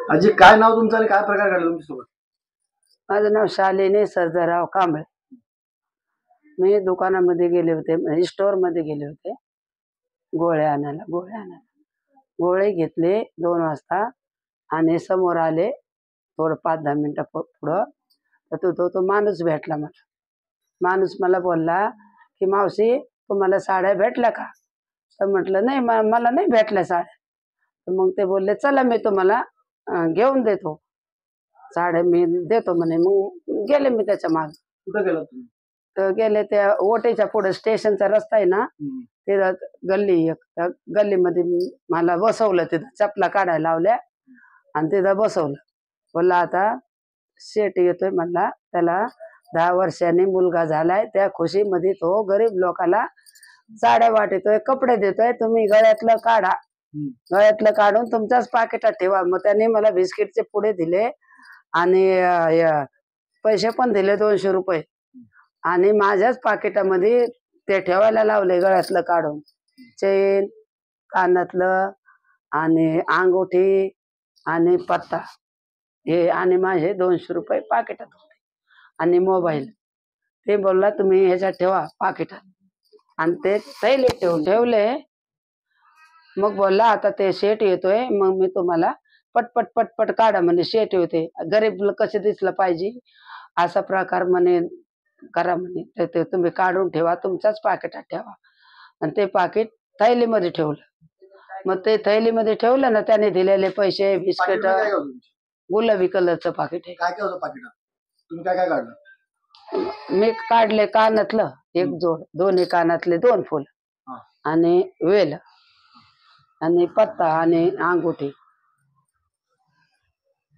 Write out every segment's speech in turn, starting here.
आजी काय नाव तुमचं आणि काय प्रकार घडला तुमच्यासोबत? माझं नाव शालिनी सर्जेराव कांबळे. मी दुकानामध्ये गेले होते, म्हणजे स्टोअरमध्ये गेले होते गोळ्या आणायला. गोळे घेतले 2 वाजता आणि समोर आले थोडं 5-10 मिनिटं पुढं. तर तो माणूस भेटला मला. माणूस मला बोलला की मावशी तुम्हाला साड्या भेटल्या का? तर म्हटलं नाही, मला नाही भेटल्या साड्या. तर मग ते बोलले चला मी तुम्हाला घेऊन देतो साड्या, मी देतो म्हणे. मग गेले मी त्याच्या मागे. कुठं गेला तुम्ही? तर गेले त्या ओटेच्या पुढे स्टेशनचा रस्ता आहे ना, तिथं गल्ली एक, त्या गल्लीमध्ये मला बसवलं. तिथं चपला काढायला लावल्या आणि तिथं बसवलं. बोलला आता शेट येतोय म्हणला, त्याला 10 वर्षांनी मुलगा झालाय, त्या खुशीमध्ये तो गरीब लोकाला साड्या वाटतोय, कपडे देतोय. तुम्ही गळ्यातलं काढा, गळ्यातलं काढून तुमच्याच पाकिटात ठेवा. मग त्याने मला बिस्किटचे पुडे दिले आणि पैसे पण दिले 200 रुपये आणि माझ्याच पाकिटामध्ये ते ठेवायला लावले, गळ्यातलं काढून. चेन, कानातलं आणि अंगठी आणि पत्ता हे आणि माझे 200 रुपये पाकिटात होते आणि मोबाईल. ते बोलला तुम्ही ह्याच्यात ठेवा पाकिटात, आणि ते थैलीत ठेवले. मग बोलला आता ते शेट येतोय, मग मी तुम्हाला पटपट पटपट काढा म्हणे, शेट येते, गरीब कसं दिसलं पाहिजे असा प्रकार म्हणे करा म्हणे. ते तुम्ही काढून ठेवा, तुमच्याच पाकिटात ठेवा. आणि ते पाकिट थैलीमध्ये ठेवलं. मग ते थैलीमध्ये ठेवलं ना, त्याने दिलेले पैसे, बिस्किट, गुलाबी कलरचं पाकिट आहे. काय काय होतं पाकिटात? तुम्ही काय काय काढलं? मी काढले कानातलं 1 जोड, दोन्ही कानातले 2 फुल आणि वेल आणि पत्ता आणि अंगठी,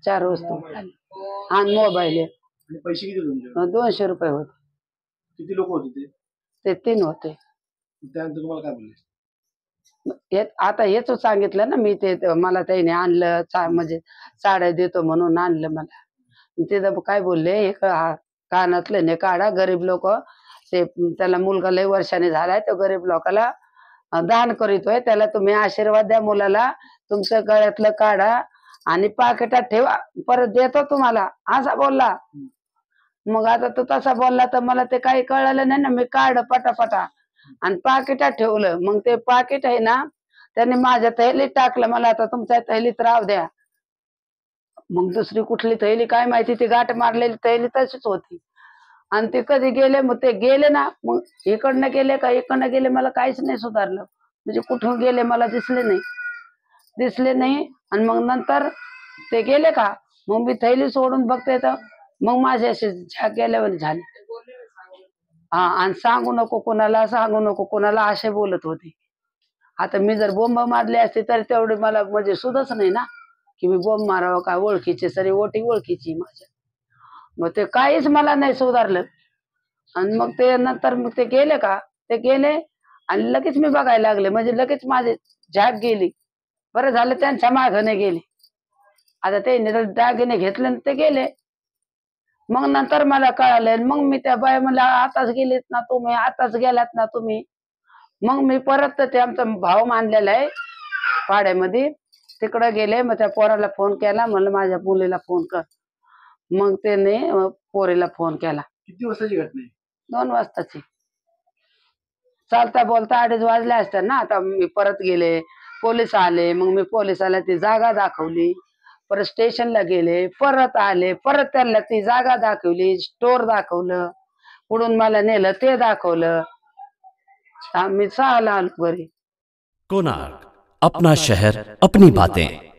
4 वस्तू आणि मोबाईल. आणि पैसे किती तुमचे? 200 रुपये होते. किती लोक होते ते? ते 3 होते. त्यानंतर तुम्हाला काय बोलले? आता हेच सांगितलं ना मी, ते मला त्याने आणलं, म्हणजे साड्या देतो म्हणून आणलं मला. तिथं काय बोलले, हे कानातले ने काढा, गरीब लोक ते, त्याला मुलगा लय वर्षाने झालाय, तो गरीब लोकाला दान करीतोय, त्याला तुम्ही आशीर्वाद द्या मुलाला, तुमचं गळ्यातलं काढा आणि पाकिटात ठेवा, परत देतो तुम्हाला, असा बोलला. मग आता तो तसा बोलला तर मला ते काही कळलं नाही ना. मी काढलं पटापटा आणि पाकिटात ठेवलं. मग ते पाकिट आहे ना, त्याने माझ्या थैलीत टाकलं. मला आता तुमच्या थैलीत राहू द्या. मग दुसरी कुठली थैली काय माहिती, ती गाठ मारलेली थैली तशीच होती. आणि ते कधी गेले, मग ते गेले ना, मग इकडनं गेले का इकडनं गेले, मला काहीच नाही सुधारलं. म्हणजे कुठून गेले मला दिसले नाही. आणि मग नंतर ते गेले का, मग मी थैली सोडून बघते तर मग माझे असे झाक गेल्यावर झाले. आणि सांगू नको कोणाला असे बोलत होते. आता मी जर बोंब मारली असते तर तेवढे मला म्हणजे सुधच नाही ना, की मी बोंब मारावं का. ओळखीचे सरी ओटी ओळखीची माझ्या. मग ते काहीच मला नाही सुधारलं. आणि मग ते नंतर मग ते गेले का, ते गेले आणि लगेच मी बघायला लागले, म्हणजे लगेच माझी झाक गेली. बरं झालं त्यांच्या मागं गेले. आता ते दागिने घेतले आणि ते गेले. मग नंतर मला कळालं. मग मी त्या बाई म्हणलं आताच गेलेत ना तुम्ही, आताच गेलात ना तुम्ही. मग मी परत ते आमचा भाऊ मानलेला आहे पाड्यामध्ये, तिकडं गेले. मग त्या पोराला फोन केला, म्हणलं माझ्या मुलीला फोन कर. मग त्याने पोरीला फोन केला. किती वाजताची घटना आहे? 2 वाजताची. चालता बोलता 2:30 वाजले असतात ना. आता मी परत गेले, पोलीस आले. मग मी पोलिसाला ती जागा दाखवली, परत स्टेशनला गेले, परत आले, परत त्यांना ती जागा दाखवली, स्टोर दाखवलं, पुढून मला नेलं ते दाखवलं. मी 6ला आलो घरी. कोणार्क, अपना शहर अपनी बातें.